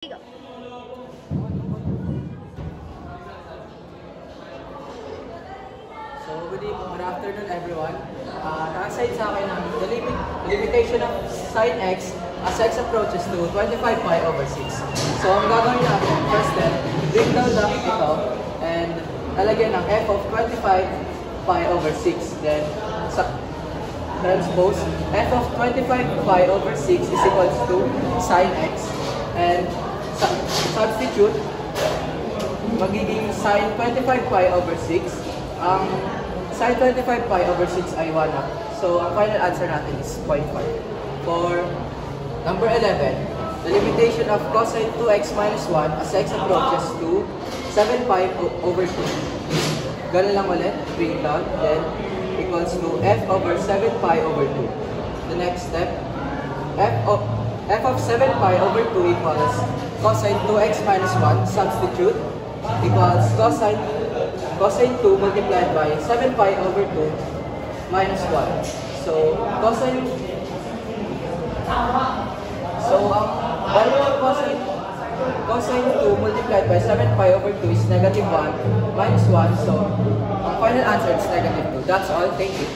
Go. So, good afternoon everyone. Naka-aside sa akin ang the limitation of sin x as x approaches to 25 pi over 6. So, ang gagawin natin, first step, bring down the ito and lalagyan ng f of 25 pi over 6. Then, transpose f of 25 pi over 6 is equals to sin x. And substitute, magiging sin 25 pi over 6. Ang sin 25 pi over 6 ay 1 up. So, ang final answer natin is 0.5. For number 11, the limitation of cosine 2x minus 1 as x approaches to 7 pi over 2. Ganun lang ulit, bring down, then equals to f over 7 pi over 2. The next step, f of 7 pi over 2 equals cosine 2x minus 1, substitute, equals cosine 2 multiplied by 7 pi over 2 minus 1. So, ang value of cosine 2 multiplied by 7 pi over 2 is negative 1 minus 1. So, ang final answer is negative 2. That's all. Thank you.